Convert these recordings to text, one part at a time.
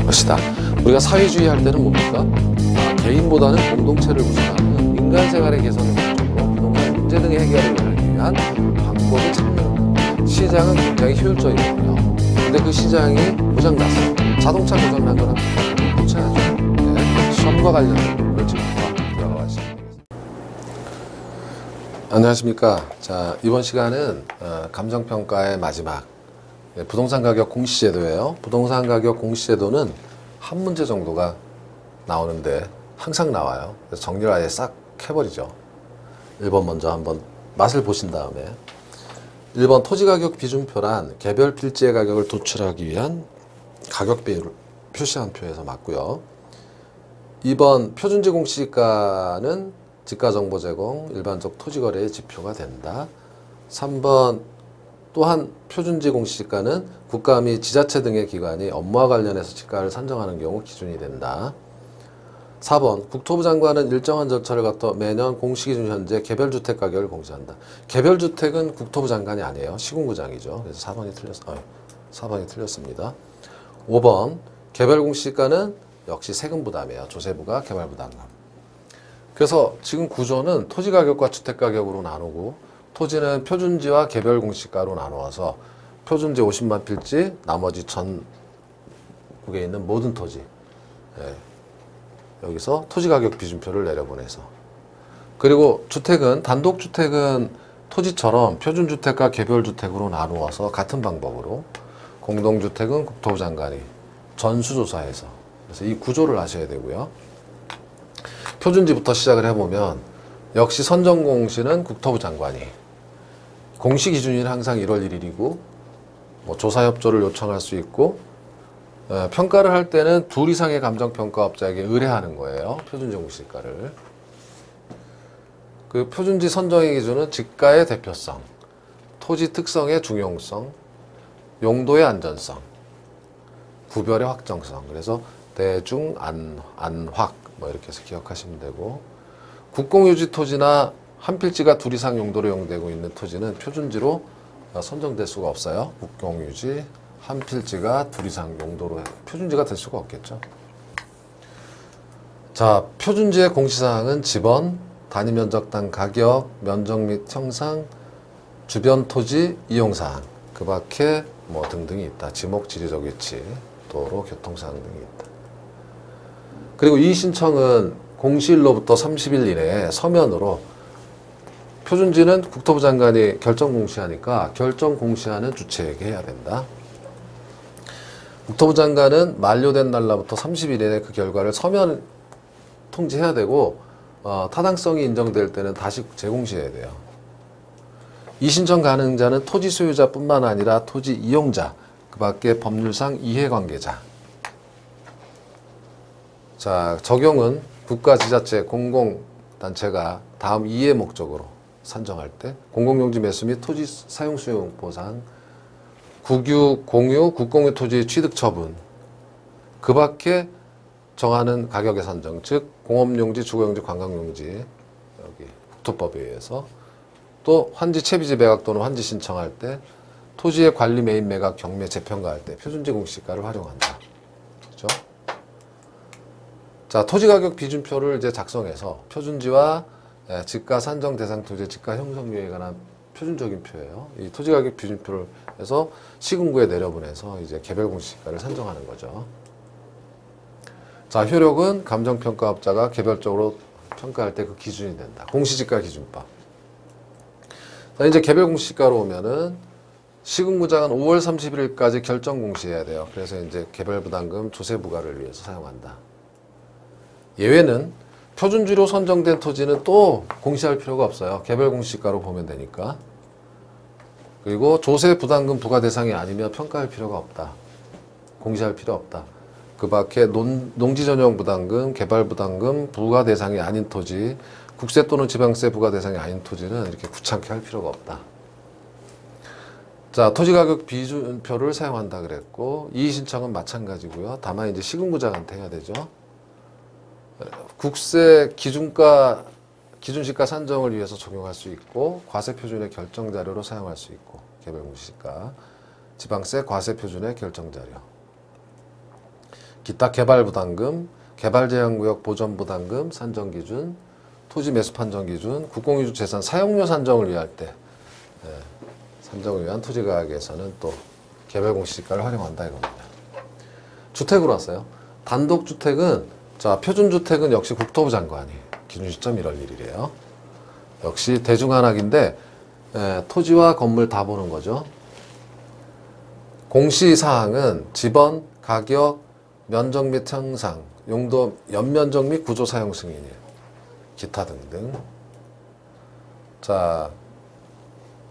것이다. 우리가 사회주의 할 때는 뭡니까? 개인보다는 공동체를 우선하는 인간 생활의 개선을 목적으로 부동산 문제 등의 해결을 하기 위한 방법을 찾는 시장은 굉장히 효율적이거든요. 근데 그 시장이 고장났어. 자동차 고장난 거는 고쳐야죠. 네, 시험과 관련된 부분을 지금부터 들어가 보겠습니다. 안녕하십니까. 자, 이번 시간은 감정평가의 마지막 부동산 가격 공시제도예요. 부동산 가격 공시제도는 한 문제 정도가 나오는데 항상 나와요. 그래서 정리를 아예 싹 해버리죠. 1번 먼저 한번 맛을 보신 다음에 1번 토지가격 비준표란 개별 필지의 가격을 도출하기 위한 가격 비율을 표시한 표에서 맞고요. 2번 표준지 공시가는 지가정보 제공, 일반적 토지거래의 지표가 된다. 3번 또한 표준지 공시지가는 국가 및 지자체 등의 기관이 업무와 관련해서 지가를 산정하는 경우 기준이 된다. 4번 국토부 장관은 일정한 절차를 거쳐 매년 공시기준 현재 개별주택 가격을 공시한다. 개별주택은 국토부 장관이 아니에요. 시군구장이죠. 그래서 4번이 틀렸습니다. 5번 개별공시지가는 역시 세금 부담이에요. 조세부가 개발부담금. 그래서 지금 구조는 토지가격과 주택가격으로 나누고 토지는 표준지와 개별공시가로 나누어서 표준지 50만 필지, 나머지 전국에 있는 모든 토지, 여기서 토지가격 비준표를 내려보내서, 그리고 주택은 단독주택은 토지처럼 표준주택과 개별주택으로 나누어서 같은 방법으로, 공동주택은 국토부 장관이 전수조사해서, 그래서 이 구조를 아셔야 되고요. 표준지부터 시작을 해보면 역시 선정공시는 국토부 장관이, 공시 기준일은 항상 1월 1일이고 뭐 조사협조를 요청할 수 있고, 평가를 할 때는 2 이상의 감정평가업자에게 의뢰하는 거예요. 표준지 공시가를. 그 표준지 선정의 기준은 지가의 대표성, 토지 특성의 중용성, 용도의 안전성, 구별의 확정성. 그래서 대중, 안확 뭐 이렇게 해서 기억하시면 되고, 국공유지 토지나 한 필지가 2 이상 용도로 이용되고 있는 토지는 표준지로 선정될 수가 없어요. 국공유지 한 필지가 2 이상 용도로 표준지가 될 수가 없겠죠. 자, 표준지의 공시사항은 지번, 단위면적당 가격, 면적 및 형상, 주변 토지 이용사항, 그 밖에 뭐 등등이 있다. 지목, 지리적 위치, 도로, 교통사항 등이 있다. 그리고 이 신청은 공시일로부터 30일 이내에 서면으로, 표준지는 국토부 장관이 결정 공시하니까 결정 공시하는 주체에게 해야 된다. 국토부 장관은 만료된 날로부터 30일 이내에 그 결과를 서면 통지해야 되고, 타당성이 인정될 때는 다시 재공시해야 돼요. 이 신청 가능자는 토지 소유자뿐만 아니라 토지 이용자, 그 밖에 법률상 이해관계자. 자, 적용은 국가, 지자체, 공공단체가 다음 이해 목적으로 산정할 때 공공용지 매수 및 토지 사용 수용 보상, 국유, 공유, 국공유 토지 취득 처분, 그 밖에 정하는 가격의 산정, 즉 공업용지, 주거용지, 관광용지, 여기 국토법에 의해서, 또 환지 채비지 매각 또는 환지 신청할 때, 토지의 관리 매입 매각 경매 재평가할 때 표준지 공시가를 활용한다. 그렇죠? 자, 토지가격 비준표를 이제 작성해서 표준지와 지가 산정 대상 토지의 지가 형성률에 관한 표준적인 표예요. 이 토지가격 비준표를 해서 시군구에 내려보내서 이제 개별 공시가를 산정하는 거죠. 자, 효력은 감정평가업자가 개별적으로 평가할 때 그 기준이 된다. 공시지가 기준법. 자, 이제 개별 공시가로 오면은 시군구장은 5월 31일까지 결정 공시해야 돼요. 그래서 이제 개별부담금 조세 부과를 위해서 사용한다. 예외는 표준지로 선정된 토지는 또 공시할 필요가 없어요. 개별 공시가로 보면 되니까. 그리고 조세 부담금 부과 대상이 아니면 평가할 필요가 없다. 공시할 필요 없다. 그 밖에 농지 전용 부담금, 개발 부담금 부과 대상이 아닌 토지, 국세 또는 지방세 부과 대상이 아닌 토지는 이렇게 귀찮게 할 필요가 없다. 자, 토지가격 비준표를 사용한다 그랬고, 이의 신청은 마찬가지고요. 다만 이제 시군구장한테 해야 되죠. 국세 기준가, 기준시가 산정을 위해서 적용할 수 있고, 과세표준의 결정자료로 사용할 수 있고, 개별공시가, 지방세 과세표준의 결정자료. 기타 개발부담금, 개발제한구역 보전부담금 산정기준, 토지 매수 판정기준, 국공유지 재산 사용료 산정을 위할 때 산정을 위한 토지가격에서는 또 개별공시지가를 활용한다 이겁니다. 주택으로 왔어요. 단독주택은 자 표준주택은 역시 국토부 장관이 기준 시점 1월 1일이에요. 역시 대중한학인데 토지와 건물 다 보는 거죠. 공시사항은 지번, 가격, 면적 및 형상, 용도, 연면적 및 구조 사용 승인일, 기타 등등. 자,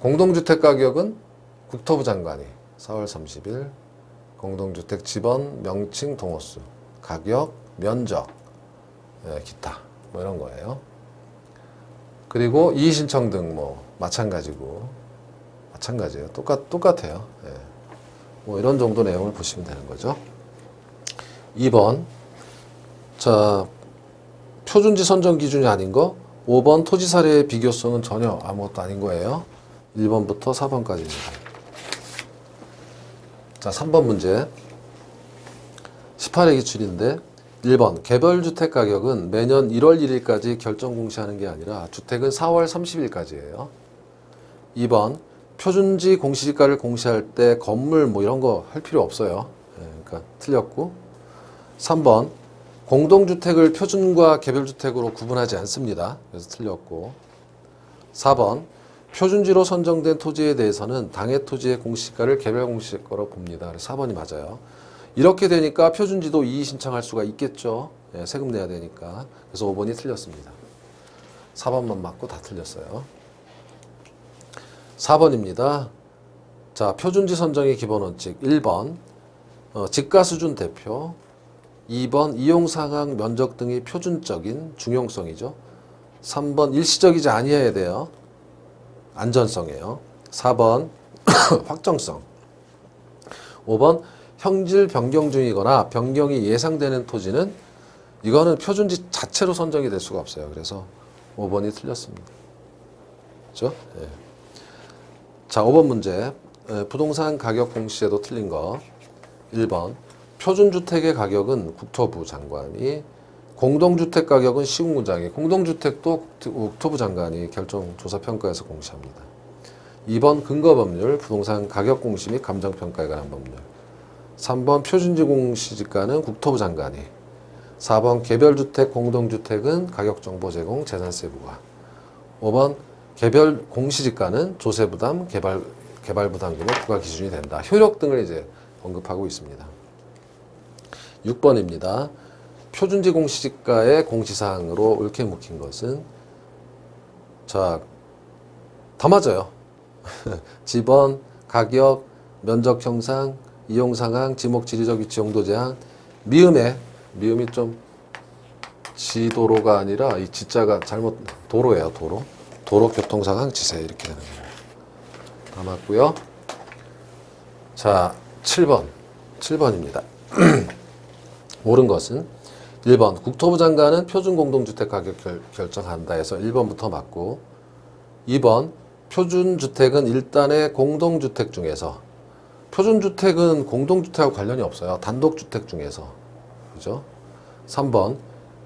공동주택 가격은 국토부 장관이 4월 30일 공동주택 지번, 명칭, 동호수, 가격, 면적, 기타 뭐 이런 거예요. 그리고 이의신청 등 뭐 마찬가지예요. 똑같아요. 뭐 이런 정도 내용을 보시면 되는 거죠. 2번 자 표준지 선정 기준이 아닌 거. 5번 토지 사례의 비교성은 전혀 아무것도 아닌 거예요. 1번부터 4번까지입니다. 자 3번 문제 18회 기출인데 1번 개별주택 가격은 매년 1월 1일까지 결정 공시하는 게 아니라 주택은 4월 30일까지예요. 2번 표준지 공시지가를 공시할 때 건물 뭐 이런 거 할 필요 없어요. 그러니까 틀렸고 3번 공동주택을 표준과 개별주택으로 구분하지 않습니다. 그래서 틀렸고 4번 표준지로 선정된 토지에 대해서는 당해 토지의 공시지가를 개별 공시지가로 봅니다. 그래서 4번이 맞아요. 이렇게 되니까 표준지도 이의 신청할 수가 있겠죠. 세금 내야 되니까. 그래서 5번이 틀렸습니다. 4번만 맞고 다 틀렸어요. 4번입니다. 자, 표준지 선정의 기본 원칙 1번 지가수준 대표 2번 이용상황 면적 등이 표준적인 중용성이죠. 3번 일시적이지 아니어야 돼요. 안전성이에요. 4번 확정성 5번 형질 변경 중이거나 변경이 예상되는 토지는 이거는 표준지 자체로 선정이 될 수가 없어요. 그래서 5번이 틀렸습니다. 그렇죠? 네. 자, 5번 문제 부동산 가격 공시에도 틀린 거 1번 표준주택의 가격은 국토부 장관이 공동주택 가격은 시군구장이 공동주택도 국토부 장관이 결정조사평가에서 공시합니다. 2번 근거법률 부동산 가격 공시 및 감정평가에 관한 법률 3번 표준지 공시지가는 국토부 장관이 4번 개별주택 공동주택은 가격정보 제공 재산세 부과 5번 개별 공시지가는 조세부담 개발부담금의 부과 기준이 된다. 효력 등을 이제 언급하고 있습니다. 6번입니다. 표준지 공시지가의 공시사항으로 옳게 묵힌 것은 자, 다 맞아요. 지번, 가격, 면적 형상, 이용 상황, 지목 지리적 위치 용도 제한, 미음이 좀 지도로가 아니라 이 지자가 잘못 도로예요. 도로 교통 상황 지세 이렇게 되는 거예요. 다 맞고요. 자, 7번입니다. 옳은 것은 1번 국토부 장관은 표준 공동주택 가격 결정한다 해서 1번부터 맞고 2번 표준주택은 일단의 공동주택 중에서 표준주택은 공동주택하고 관련이 없어요. 단독주택 중에서. 그죠? 3번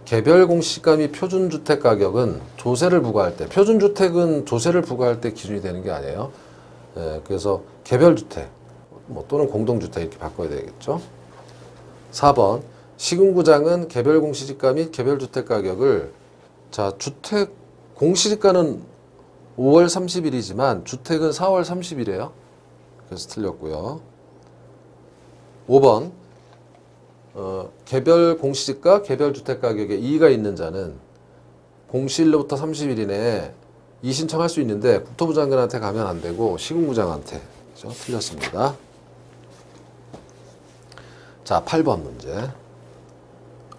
개별 공시가 및 표준주택 가격은 조세를 부과할 때 표준주택은 조세를 부과할 때 기준이 되는 게 아니에요. 그래서 개별주택 뭐 또는 공동주택 이렇게 바꿔야 되겠죠. 4번 시군구장은 개별 공시지가 및 개별주택 가격을 자 주택 공시지가는 5월 30일이지만 주택은 4월 30일이에요. 그래서 틀렸고요. 5번 개별 공시지가 개별주택 가격에 이의가 있는 자는 공시일로부터 30일 이내에 이의 신청할 수 있는데 국토부 장관한테 가면 안 되고 시군구장한테. 그렇죠? 틀렸습니다. 자, 8번 문제.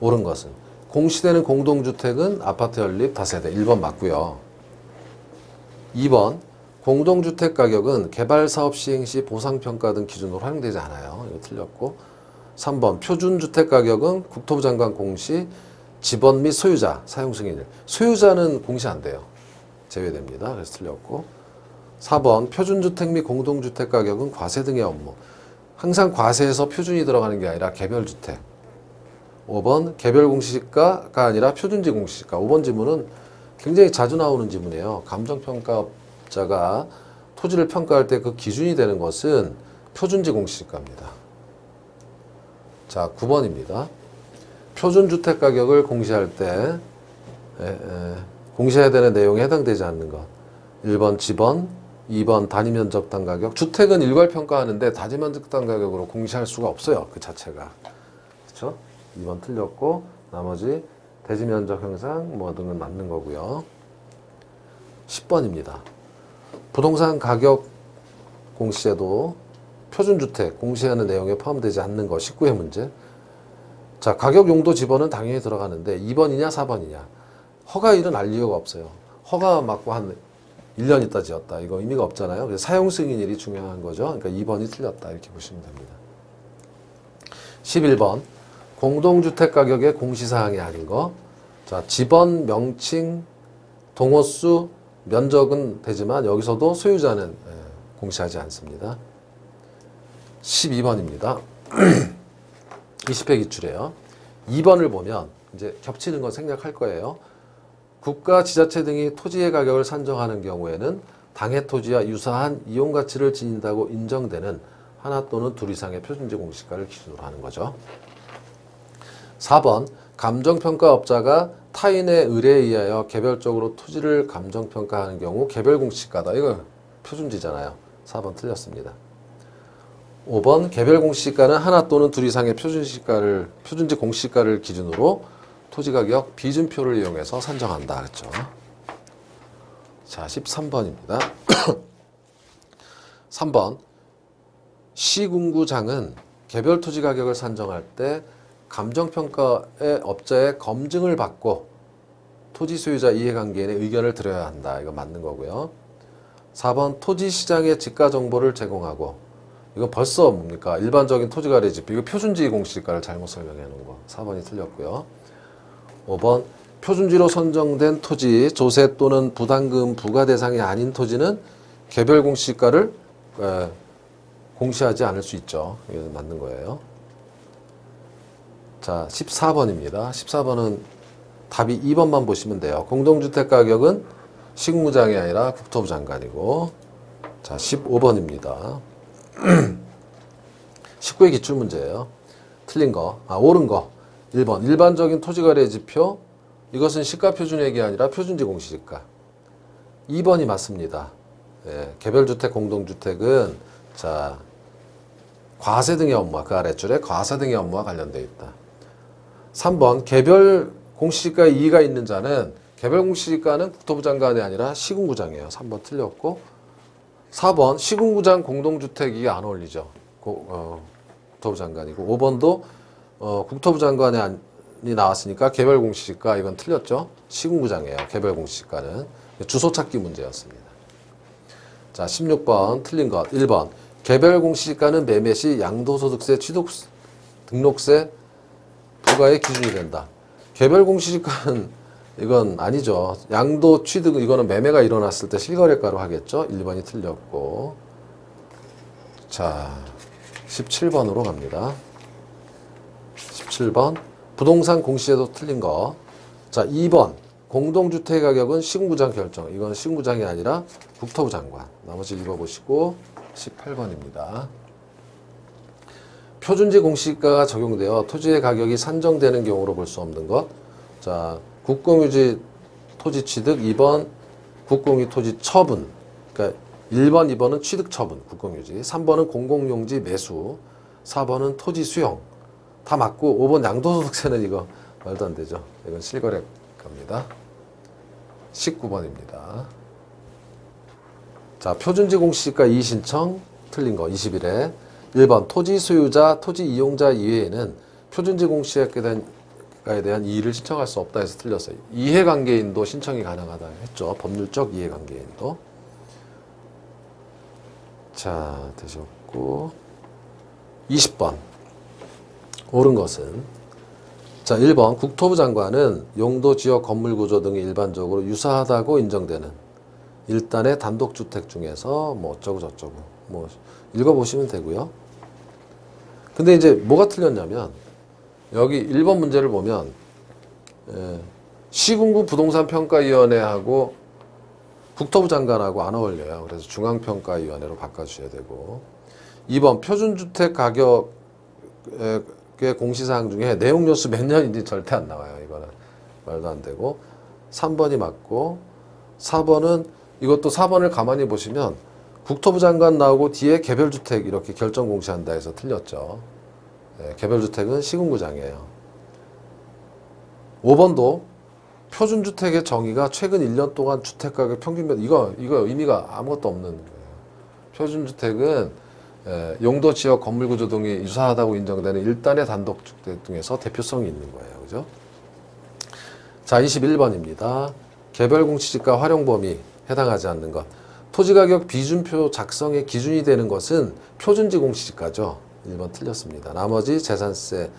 옳은 것은 공시되는 공동주택은 아파트 연립 다세대 1번 맞고요. 2번 공동주택 가격은 개발사업 시행 시 보상평가 등 기준으로 활용되지 않아요. 이거 틀렸고 3번 표준주택 가격은 국토부 장관 공시 지번 및 소유자 사용 승인일 소유자는 공시 안 돼요. 제외됩니다. 그래서 틀렸고 4번 표준주택 및 공동주택 가격은 과세 등의 업무 항상 과세에서 표준이 들어가는 게 아니라 개별주택 5번 개별 공시지가가 아니라 표준지 공시지가. 5번 지문은 굉장히 자주 나오는 지문이에요. 감정평가업자가 토지를 평가할 때 그 기준이 되는 것은 표준지 공시지가입니다. 자, 9번입니다. 표준주택 가격을 공시할 때 공시해야 되는 내용에 해당되지 않는 것. 1번 지번, 2번 단위면적당 가격. 주택은 일괄 평가하는데 단위면적당 가격으로 공시할 수가 없어요. 그 자체가. 그렇죠? 2번 틀렸고 나머지 대지면적 형상 뭐 등은 맞는 거고요. 10번입니다. 부동산 가격 공시에도 표준주택 공시하는 내용에 포함되지 않는 거. 19회 문제. 자, 가격 용도 지번은 당연히 들어가는데 2번이냐 4번이냐. 허가일은 알 이유가 없어요. 허가 맞고 한 1년 있다 지었다. 이거 의미가 없잖아요. 그래서 사용 승인일이 중요한 거죠. 그러니까 2번이 틀렸다. 이렇게 보시면 됩니다. 11번. 공동주택 가격의 공시사항이 아닌 거. 자, 지번, 명칭, 동호수, 면적은 되지만 여기서도 소유자는 공시하지 않습니다. 12번입니다. 20회 기출이에요. 2번을 보면 이제 겹치는 건 생략할 거예요. 국가, 지자체 등이 토지의 가격을 산정하는 경우에는 당해 토지와 유사한 이용가치를 지닌다고 인정되는 하나 또는 둘 이상의 표준지 공시가를 기준으로 하는 거죠. 4번 감정평가업자가 타인의 의뢰에 의하여 개별적으로 토지를 감정평가하는 경우 개별공시가다. 이거 표준지잖아요. 4번 틀렸습니다. 5번 개별 공시가는 하나 또는 둘 이상의 표준지 공시가를 기준으로 토지가격 비준표를 이용해서 산정한다. 그렇죠? 자, 13번입니다. 3번 시군구장은 개별 토지 가격을 산정할 때 감정평가의 업자의 검증을 받고 토지 소유자 이해관계인의 의견을 들어야 한다. 이거 맞는 거고요. 4번 토지시장의 지가 정보를 제공하고. 이거 벌써 뭡니까? 일반적인 토지거래지표. 이거 표준지 공시가를 잘못 설명해 놓은 거. 4번이 틀렸고요. 5번 표준지로 선정된 토지, 조세 또는 부담금 부과 대상이 아닌 토지는 개별 공시가를 공시하지 않을 수 있죠. 이게 맞는 거예요. 자, 14번입니다. 14번은 답이 2번만 보시면 돼요. 공동주택 가격은 시군구장이 아니라 국토부 장관이고. 자, 15번입니다. 19회 기출문제예요. 틀린 거, 옳은 거. 1번 일반적인 토지거래지표. 이것은 시가표준액이 아니라 표준지 공시지가. 2번이 맞습니다. 개별주택, 공동주택은 자 과세 등의 업무와 그 아랫줄에 과세 등의 업무와 관련되어 있다. 3번 개별 공시지가에 이의가 있는 자는 개별 공시지가는 국토부 장관이 아니라 시군구장이에요. 3번 틀렸고 4번 시군구장 공동주택이 안 어울리죠. 국토부 장관이고 5번도 국토부 장관이 나왔으니까 개별 공시지가 이건 틀렸죠. 시군구장이에요. 개별 공시지가는 주소 찾기 문제였습니다. 자, 16번 틀린 것 1번 개별 공시지가는 매매 시 양도소득세, 등록세 부과의 기준이 된다. 개별 공시지가는 이건 아니죠. 양도 취득 이거는 매매가 일어났을 때 실거래가로 하겠죠. 1번이 틀렸고. 자, 17번으로 갑니다. 17번 부동산 공시에도 틀린 거. 자, 2번 공동주택 가격은 시군구장 결정. 이건 시군구장이 아니라 국토부 장관. 나머지 읽어보시고 18번입니다. 표준지 공시가가 적용되어 토지의 가격이 산정되는 경우로 볼 수 없는 것. 자, 국공유지 토지 취득. 2번 국공유 토지 처분. 그러니까 1번, 2번은 취득 처분, 국공유지. 3번은 공공용지 매수. 4번은 토지 수용. 다 맞고 5번 양도소득세는 이거 말도 안 되죠. 이건 실거래 겁니다. 19번입니다. 자, 표준지 공시가 이의신청 틀린 거 21회. 1번 토지 소유자, 토지 이용자 이외에는 표준지 공시가에 대한 이의를 신청할 수 없다 해서 틀렸어요. 이해관계인도 신청이 가능하다 했죠. 법률적 이해관계인도. 자, 되셨고 20번 옳은 것은 자 1번 국토부 장관은 용도, 지역, 건물 구조 등이 일반적으로 유사하다고 인정되는 일단의 단독주택 중에서 뭐 어쩌고 저쩌고 뭐 읽어보시면 되고요. 근데 이제 뭐가 틀렸냐면 여기 1번 문제를 보면 시군구 부동산평가위원회하고 국토부 장관하고 안 어울려요. 그래서 중앙평가위원회로 바꿔주셔야 되고 2번 표준주택 가격의 공시사항 중에 내용연수 몇 년인지 절대 안 나와요. 이거는 말도 안 되고 3번이 맞고 4번은 이것도 4번을 가만히 보시면 국토부 장관 나오고 뒤에 개별주택 이렇게 결정 공시한다 해서 틀렸죠. 개별주택은 시군구장이에요. 5번도 표준주택의 정의가 최근 1년 동안 주택가격 평균 이거 의미가 아무것도 없는 거예요. 표준주택은 용도, 지역, 건물 구조 등이 유사하다고 인정되는 일단의 단독주택 중에서 대표성이 있는 거예요. 그죠? 자, 21번입니다. 개별 공시지가 활용 범위 해당하지 않는 것. 토지가격 비준표 작성의 기준이 되는 것은 표준지 공시지가죠. 1번 틀렸습니다. 나머지 재산세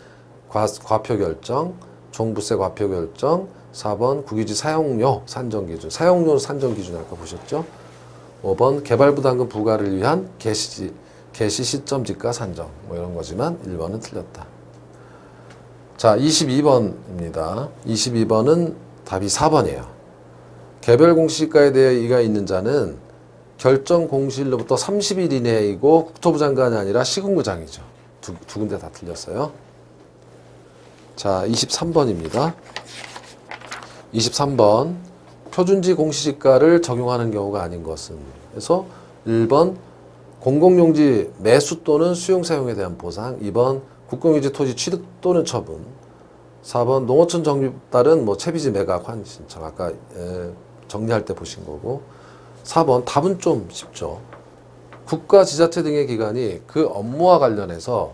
과표 결정, 종부세 과표 결정, 4번 국유지 사용료 산정 기준. 사용료 산정 기준 아까 보셨죠? 5번 개발부담금 부과를 위한 개시 시점 지가 산정. 뭐 이런 거지만 1번은 틀렸다. 자, 22번입니다. 22번은 답이 4번이에요. 개별 공시지가에 대해 이의가 있는 자는 결정 공시일로부터 30일 이내이고 국토부 장관이 아니라 시군구장이죠. 두 군데 다 틀렸어요. 자, 23번입니다. 23번 표준지 공시지가를 적용하는 경우가 아닌 것은 그래서 1번 공공용지 매수 또는 수용 사용에 대한 보상, 2번 국공유지 토지 취득 또는 처분, 4번 농어촌 정비에 따른 채비지 매각 환 신청 아까 정리할 때 보신 거고 4번 답은 좀 쉽죠. 국가 지자체 등의 기관이 그 업무와 관련해서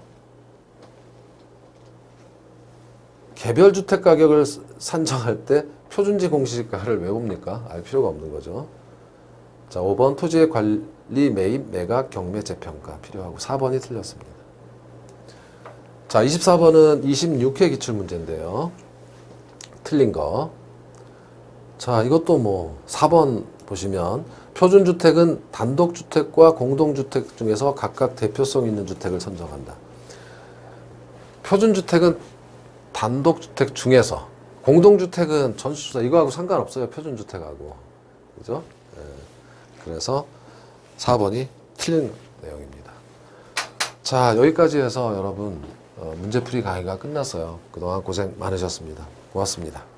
개별 주택 가격을 산정할 때 표준지 공시지가를 왜 봅니까? 알 필요가 없는 거죠. 자, 5번 토지의 관리, 매입, 매각, 경매, 재평가 필요하고 4번이 틀렸습니다. 자, 24번은 26회 기출문제인데요. 틀린 거. 자, 이것도 4번 보시면 표준주택은 단독주택과 공동주택 중에서 각각 대표성 있는 주택을 선정한다. 표준주택은 단독주택 중에서 공동주택은 전수조사 이거하고 상관없어요. 표준주택하고. 그죠? 그래서 4번이 틀린 내용입니다. 자, 여기까지 해서 여러분 문제풀이 강의가 끝났어요. 그동안 고생 많으셨습니다. 고맙습니다.